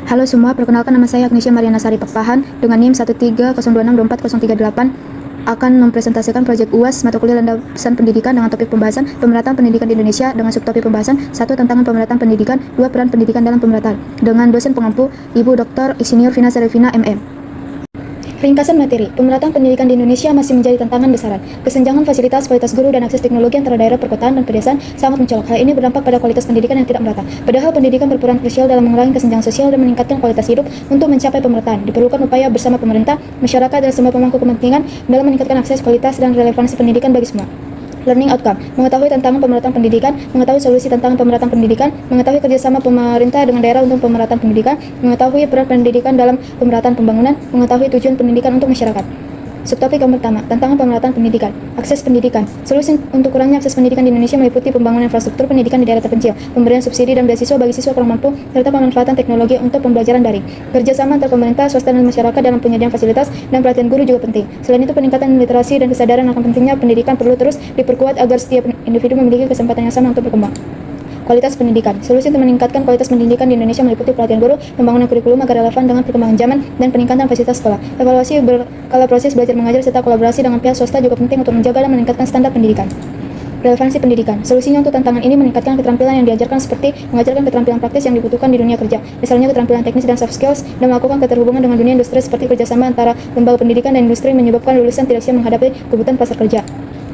Halo semua, perkenalkan nama saya Agnesia Mariana Sari Pakpahan dengan NIM 13062624038 akan mempresentasikan proyek UAS mata kuliah landasan pendidikan dengan topik pembahasan pemerataan pendidikan di Indonesia dengan subtopik pembahasan 1. Tantangan pemerataan pendidikan, 2. Peran pendidikan dalam pemerataan dengan dosen pengampu Ibu Dr. Insinyur Vina Serevina MM. Ringkasan materi, pemerataan pendidikan di Indonesia masih menjadi tantangan besaran. Kesenjangan fasilitas, kualitas guru, dan akses teknologi antara daerah perkotaan dan pedesaan sangat mencolok. Hal ini berdampak pada kualitas pendidikan yang tidak merata. Padahal pendidikan berperan krusial dalam mengurangi kesenjangan sosial dan meningkatkan kualitas hidup. Untuk mencapai pemerataan, diperlukan upaya bersama pemerintah, masyarakat, dan semua pemangku kepentingan dalam meningkatkan akses, kualitas, dan relevansi pendidikan bagi semua. Learning outcome, mengetahui tantangan pemerataan pendidikan, mengetahui solusi tantangan pemerataan pendidikan, mengetahui kerjasama pemerintah dengan daerah untuk pemerataan pendidikan, mengetahui peran pendidikan dalam pemerataan pembangunan, mengetahui tujuan pendidikan untuk masyarakat. Subtopik yang pertama, tantangan pemerataan pendidikan, akses pendidikan. Solusi untuk kurangnya akses pendidikan di Indonesia meliputi pembangunan infrastruktur pendidikan di daerah terpencil, pemberian subsidi dan beasiswa bagi siswa kurang mampu, serta pemanfaatan teknologi untuk pembelajaran daring. Kerjasama antara pemerintah, swasta, dan masyarakat dalam penyediaan fasilitas dan pelatihan guru juga penting. Selain itu, peningkatan literasi dan kesadaran akan pentingnya pendidikan perlu terus diperkuat agar setiap individu memiliki kesempatan yang sama untuk berkembang. Kualitas pendidikan. Solusi untuk meningkatkan kualitas pendidikan di Indonesia meliputi pelatihan guru, pembangunan kurikulum agar relevan dengan perkembangan zaman, dan peningkatan fasilitas sekolah. Evaluasi berkala proses belajar mengajar serta kolaborasi dengan pihak swasta juga penting untuk menjaga dan meningkatkan standar pendidikan. Relevansi pendidikan. Solusinya untuk tantangan ini meningkatkan keterampilan yang diajarkan seperti mengajarkan keterampilan praktis yang dibutuhkan di dunia kerja, misalnya keterampilan teknis dan soft skills, dan melakukan keterhubungan dengan dunia industri seperti kerjasama antara lembaga pendidikan dan industri menyebabkan lulusan tidak siap menghadapi kebutuhan pasar kerja.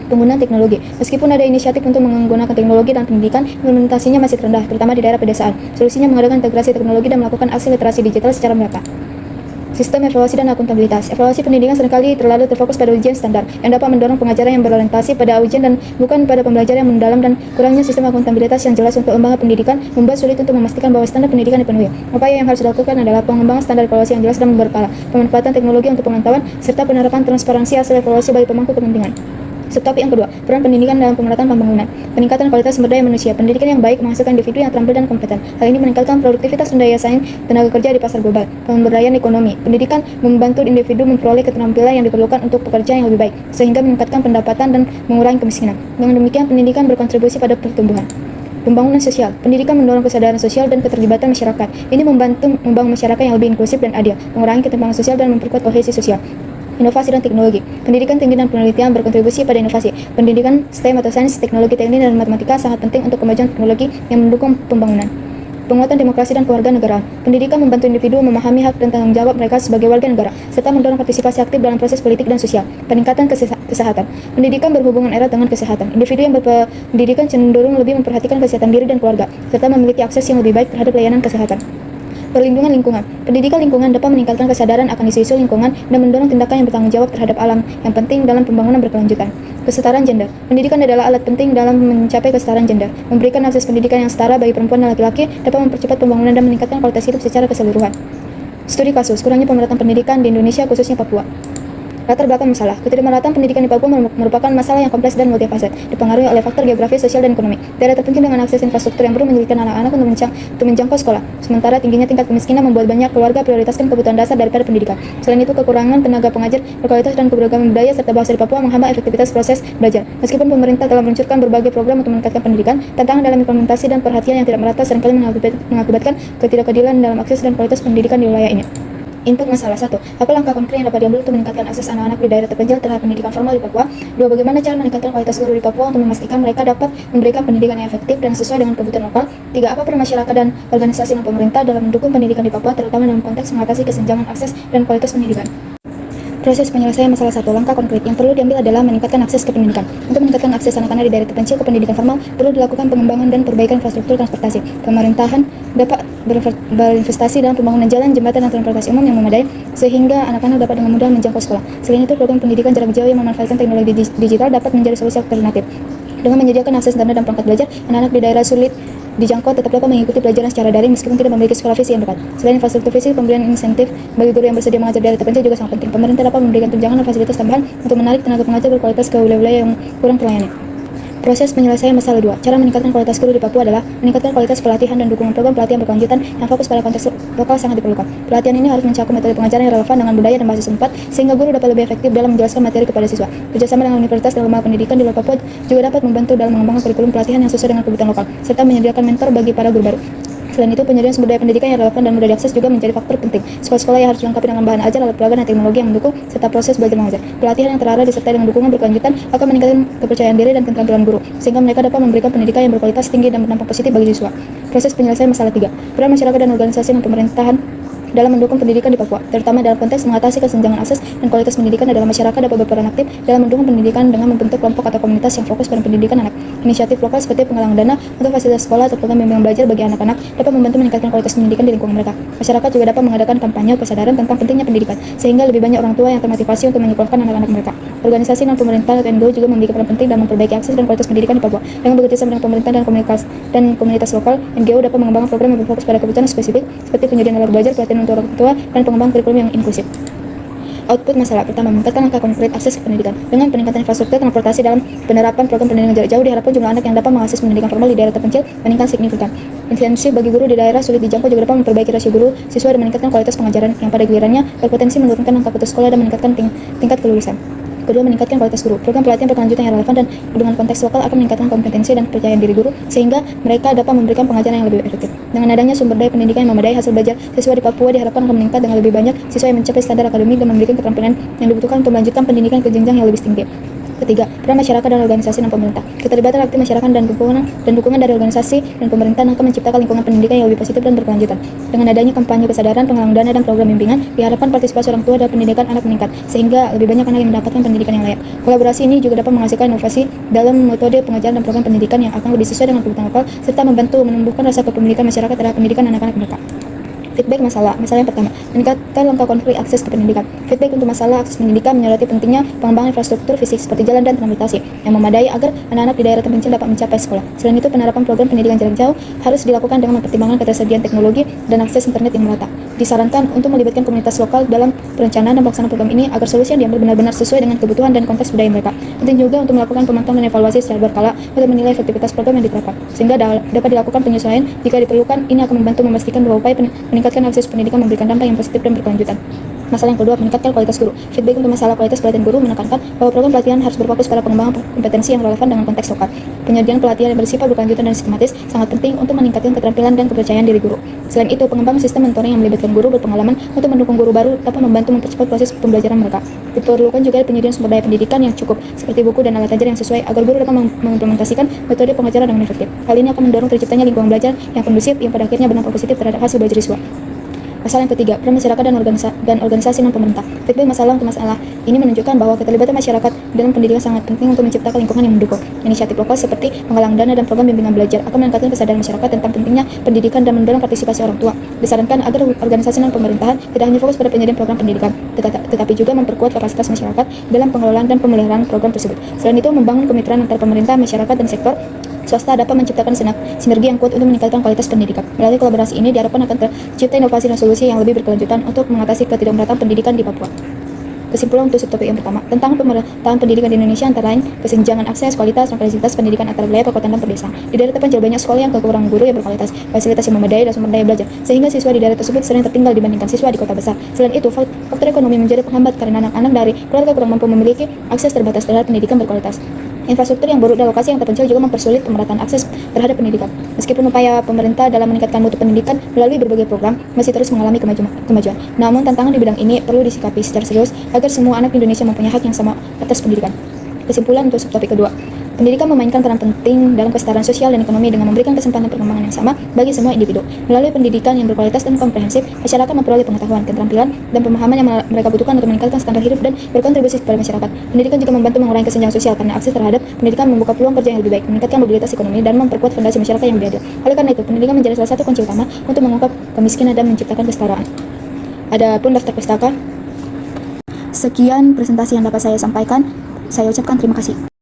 Penggunaan teknologi. Meskipun ada inisiatif untuk menggunakan teknologi dan pendidikan, implementasinya masih rendah, terutama di daerah pedesaan. Solusinya mengadakan integrasi teknologi dan melakukan aksi literasi digital secara merata. Sistem evaluasi dan akuntabilitas. Evaluasi pendidikan seringkali terlalu terfokus pada ujian standar, yang dapat mendorong pengajaran yang berorientasi pada ujian dan bukan pada pembelajaran yang mendalam, dan kurangnya sistem akuntabilitas yang jelas untuk lembaga pendidikan membuat sulit untuk memastikan bahwa standar pendidikan dipenuhi. Upaya yang harus dilakukan adalah pengembangan standar evaluasi yang jelas dan berkala, pemanfaatan teknologi untuk pemantauan, serta penerapan transparansi hasil evaluasi bagi pemangku kepentingan. Subtopik yang kedua, peran pendidikan dalam pemerataan pembangunan. Peningkatan kualitas sumber daya manusia. Pendidikan yang baik menghasilkan individu yang terampil dan kompeten. Hal ini meningkatkan produktivitas dan daya saing tenaga kerja di pasar global. Pemberdayaan ekonomi. Pendidikan membantu individu memperoleh keterampilan yang diperlukan untuk pekerjaan yang lebih baik, sehingga meningkatkan pendapatan dan mengurangi kemiskinan. Dengan demikian, pendidikan berkontribusi pada pertumbuhan. Pembangunan sosial. Pendidikan mendorong kesadaran sosial dan keterlibatan masyarakat. Ini membantu membangun masyarakat yang lebih inklusif dan adil, mengurangi ketimpangan sosial dan memperkuat kohesi sosial. Inovasi dan teknologi. Pendidikan tinggi dan penelitian berkontribusi pada inovasi. Pendidikan STEM atau sains, teknologi, teknik, dan matematika sangat penting untuk kemajuan teknologi yang mendukung pembangunan. Penguatan demokrasi dan kewarganegaraan. Pendidikan membantu individu memahami hak dan tanggung jawab mereka sebagai warga negara, serta mendorong partisipasi aktif dalam proses politik dan sosial. Peningkatan kesehatan. Pendidikan berhubungan erat dengan kesehatan. Individu yang berpendidikan cenderung lebih memperhatikan kesehatan diri dan keluarga, serta memiliki akses yang lebih baik terhadap layanan kesehatan. Perlindungan lingkungan. Pendidikan lingkungan dapat meningkatkan kesadaran akan isu-isu lingkungan dan mendorong tindakan yang bertanggung jawab terhadap alam yang penting dalam pembangunan berkelanjutan. Kesetaraan gender. Pendidikan adalah alat penting dalam mencapai kesetaraan gender. Memberikan akses pendidikan yang setara bagi perempuan dan laki-laki dapat mempercepat pembangunan dan meningkatkan kualitas hidup secara keseluruhan. Studi kasus kurangnya pemerataan pendidikan di Indonesia, khususnya Papua. Latar belakang masalah. Ketidakmerataan pendidikan di Papua merupakan masalah yang kompleks dan multifaset, dipengaruhi oleh faktor geografis, sosial, dan ekonomi. Daerah terpencil dengan akses infrastruktur yang belum menyulitkan anak-anak untuk menjangkau sekolah. Sementara tingginya tingkat kemiskinan membuat banyak keluarga prioritaskan kebutuhan dasar daripada pendidikan. Selain itu, kekurangan tenaga pengajar berkualitas dan keberagaman budaya serta bahasa di Papua menghambat efektivitas proses belajar. Meskipun pemerintah telah meluncurkan berbagai program untuk meningkatkan pendidikan, tantangan dalam implementasi dan perhatian yang tidak merata seringkali mengakibatkan ketidakadilan dalam akses dan kualitas pendidikan di wilayah ini. Input masalah. 1. Apa langkah konkret yang dapat diambil untuk meningkatkan akses anak-anak di daerah terpencil terhadap pendidikan formal di Papua? 2. Bagaimana cara meningkatkan kualitas guru di Papua untuk memastikan mereka dapat memberikan pendidikan yang efektif dan sesuai dengan kebutuhan lokal? 3. Apa peran masyarakat dan organisasi dan pemerintah dalam mendukung pendidikan di Papua, terutama dalam konteks mengatasi kesenjangan akses dan kualitas pendidikan? Proses penyelesaian masalah 1. Langkah konkret yang perlu diambil adalah meningkatkan akses ke pendidikan. Untuk meningkatkan akses anak-anak di daerah terpencil ke pendidikan formal, perlu dilakukan pengembangan dan perbaikan infrastruktur transportasi. Pemerintahan dapat berinvestasi dalam pembangunan jalan, jembatan, dan transportasi umum yang memadai, sehingga anak-anak dapat dengan mudah menjangkau sekolah. Selain itu, program pendidikan jarak jauh yang memanfaatkan teknologi digital dapat menjadi solusi alternatif. Dengan menyediakan akses internet dan perangkat belajar, anak-anak di daerah sulit dijangkau tetap dapat mengikuti pelajaran secara daring meskipun tidak memiliki sekolah fisik yang dekat. Selain infrastruktur fisik, pemberian insentif bagi guru yang bersedia mengajar di daerah terpencil juga sangat penting. Pemerintah dapat memberikan tunjangan dan fasilitas tambahan untuk menarik tenaga pengajar berkualitas ke wilayah-wilayah yang kurang terlayani. Proses penyelesaian masalah 2. Cara meningkatkan kualitas guru di Papua adalah meningkatkan kualitas pelatihan dan dukungan program pelatihan berkelanjutan yang fokus pada konteks lokal sangat diperlukan. Pelatihan ini harus mencakup metode pengajaran yang relevan dengan budaya dan bahasa setempat sehingga guru dapat lebih efektif dalam menjelaskan materi kepada siswa. Kerjasama dengan universitas dan lembaga pendidikan di luar Papua juga dapat membantu dalam mengembangkan kurikulum pelatihan yang sesuai dengan kebutuhan lokal serta menyediakan mentor bagi para guru baru. Selain itu, penyediaan sumber daya pendidikan yang relevan dan mudah diakses juga menjadi faktor penting. Sekolah-sekolah yang harus dilengkapi dengan bahan ajar, alat peraga, dan teknologi yang mendukung serta proses belajar mengajar. Pelatihan yang terarah disertai dengan dukungan berkelanjutan akan meningkatkan kepercayaan diri dan keterampilan guru, sehingga mereka dapat memberikan pendidikan yang berkualitas tinggi dan berdampak positif bagi siswa. Proses penyelesaian masalah 3. Peran masyarakat dan organisasi dan pemerintahan dalam mendukung pendidikan di Papua, terutama dalam konteks mengatasi kesenjangan akses dan kualitas pendidikan adalah masyarakat dapat berperan aktif dalam mendukung pendidikan dengan membentuk kelompok atau komunitas yang fokus pada pendidikan anak. Inisiatif lokal seperti penggalangan dana untuk fasilitas sekolah atau program bimbingan belajar bagi anak-anak dapat membantu meningkatkan kualitas pendidikan di lingkungan mereka. Masyarakat juga dapat mengadakan kampanye kesadaran tentang pentingnya pendidikan, sehingga lebih banyak orang tua yang termotivasi untuk menyekolahkan anak-anak mereka. Organisasi non-pemerintah atau NGO juga memiliki peran penting dalam memperbaiki akses dan kualitas pendidikan di Papua. Dengan bekerjasama dengan pemerintah dan komunitas lokal, NGO dapat mengembangkan program yang berfokus pada kebutuhan spesifik seperti penyediaan alat belajar, pelatihan untuk orang tua, dan pengembangan kurikulum yang inklusif. Output masalah pertama, meningkatkan angka konkret akses ke pendidikan. Dengan peningkatan infrastruktur transportasi dalam penerapan program pendidikan jarak jauh, diharapkan jumlah anak yang dapat mengakses pendidikan formal di daerah terpencil meningkat signifikan. Intensif bagi guru di daerah sulit dijangkau juga dapat memperbaiki rasio guru siswa dan meningkatkan kualitas pengajaran yang pada gilirannya berpotensi menurunkan angka putus sekolah dan meningkatkan tingkat kelulusan. Kedua, meningkatkan kualitas guru. Program pelatihan berkelanjutan yang relevan dan dengan konteks lokal akan meningkatkan kompetensi dan kepercayaan diri guru sehingga mereka dapat memberikan pengajaran yang lebih efektif. Dengan adanya sumber daya pendidikan yang memadai, hasil belajar siswa di Papua diharapkan akan meningkat dengan lebih banyak siswa yang mencapai standar akademik dan memiliki keterampilan yang dibutuhkan untuk melanjutkan pendidikan ke jenjang yang lebih tinggi. Ketiga, peran masyarakat dan organisasi dan pemerintah. Keterlibatan aktif masyarakat dan dukungan dari organisasi dan pemerintah akan menciptakan lingkungan pendidikan yang lebih positif dan berkelanjutan. Dengan adanya kampanye kesadaran, penggalangan dana, dan program bimbingan, diharapkan partisipasi orang tua dalam pendidikan anak meningkat, sehingga lebih banyak anak yang mendapatkan pendidikan yang layak. Kolaborasi ini juga dapat menghasilkan inovasi dalam metode pengajaran dan program pendidikan yang akan lebih sesuai dengan kebutuhan lokal, serta membantu menumbuhkan rasa kepemilikan masyarakat terhadap pendidikan anak-anak mereka. Feedback masalah yang pertama, meningkatkan langkah konkret akses ke pendidikan. Feedback untuk masalah akses pendidikan menyoroti pentingnya pengembangan infrastruktur fisik seperti jalan dan transportasi yang memadai agar anak-anak di daerah terpencil dapat mencapai sekolah. Selain itu, penerapan program pendidikan jarak jauh harus dilakukan dengan mempertimbangkan ketersediaan teknologi dan akses internet yang merata. Disarankan untuk melibatkan komunitas lokal dalam perencanaan dan pelaksanaan program ini agar solusi yang diambil benar-benar sesuai dengan kebutuhan dan konteks budaya mereka. Penting juga untuk melakukan pemantauan dan evaluasi secara berkala untuk menilai efektivitas program yang diterapkan, sehingga dapat dilakukan penyesuaian jika diperlukan. Ini akan membantu memastikan bahwa upaya meningkatkan akses pendidikan memberikan dampak yang positif dan berkelanjutan. Masalah yang kedua, meningkatkan kualitas guru. Feedback untuk masalah kualitas pelatihan guru menekankan bahwa program pelatihan harus berfokus pada pengembangan kompetensi yang relevan dengan konteks lokal. Penyediaan pelatihan yang bersifat berkelanjutan dan sistematis sangat penting untuk meningkatkan keterampilan dan kepercayaan diri guru. Selain itu, pengembangan sistem mentoring yang melibatkan guru berpengalaman untuk mendukung guru baru dapat membantu mempercepat proses pembelajaran mereka. Diperlukan juga penyediaan sumber daya pendidikan yang cukup, seperti buku dan alat ajar yang sesuai agar guru dapat mengimplementasikan metode pengajaran dengan efektif. Hal ini akan mendorong terciptanya lingkungan belajar yang kondusif yang pada akhirnya berdampak positif terhadap hasil belajar siswa. Masalah yang ketiga, peran masyarakat dan organisasi non-pemerintah. Feedback masalah untuk masalah ini menunjukkan bahwa keterlibatan masyarakat dalam pendidikan sangat penting untuk menciptakan lingkungan yang mendukung. Inisiatif lokal seperti penggalangan dana dan program bimbingan belajar akan meningkatkan kesadaran masyarakat tentang pentingnya pendidikan dan mendorong partisipasi orang tua. Disarankan agar organisasi non-pemerintahan tidak hanya fokus pada penyediaan program pendidikan, tetapi juga memperkuat kapasitas masyarakat dalam pengelolaan dan pemeliharaan program tersebut. Selain itu, membangun kemitraan antar pemerintah, masyarakat, dan sektor swasta dapat menciptakan sinergi yang kuat untuk meningkatkan kualitas pendidikan. Melalui kolaborasi ini diharapkan akan tercipta inovasi dan solusi yang lebih berkelanjutan untuk mengatasi ketidakmerataan pendidikan di Papua. Kesimpulan untuk subtopik yang pertama, tentang pemerataan pendidikan di Indonesia antara lain kesenjangan akses, kualitas, dan fasilitas pendidikan antar wilayah, perkotaan, dan pedesaan. Di daerah terpencil banyak sekolah yang kekurangan guru yang berkualitas, fasilitas yang memadai, dan sumber daya belajar, sehingga siswa di daerah tersebut sering tertinggal dibandingkan siswa di kota besar. Selain itu, faktor ekonomi menjadi penghambat karena anak-anak dari keluarga kurang mampu memiliki akses terbatas terhadap pendidikan berkualitas. Infrastruktur yang buruk dan lokasi yang terpencil juga mempersulit pemerataan akses terhadap pendidikan. Meskipun upaya pemerintah dalam meningkatkan mutu pendidikan melalui berbagai program masih terus mengalami kemajuan. Namun tantangan di bidang ini perlu disikapi secara serius agar semua anak Indonesia mempunyai hak yang sama atas pendidikan. Kesimpulan untuk subtopik kedua, pendidikan memainkan peran penting dalam kesetaraan sosial dan ekonomi dengan memberikan kesempatan perkembangan yang sama bagi semua individu. Melalui pendidikan yang berkualitas dan komprehensif, masyarakat memperoleh pengetahuan, keterampilan, dan pemahaman yang mereka butuhkan untuk meningkatkan standar hidup dan berkontribusi kepada masyarakat. Pendidikan juga membantu mengurangi kesenjangan sosial karena akses terhadap pendidikan membuka peluang kerja yang lebih baik, meningkatkan mobilitas ekonomi, dan memperkuat fondasi masyarakat yang lebih adil. Oleh karena itu, pendidikan menjadi salah satu kunci utama untuk mengungkap kemiskinan dan menciptakan kesetaraan. Adapun daftar pustaka, sekian presentasi yang dapat saya sampaikan. Saya ucapkan terima kasih.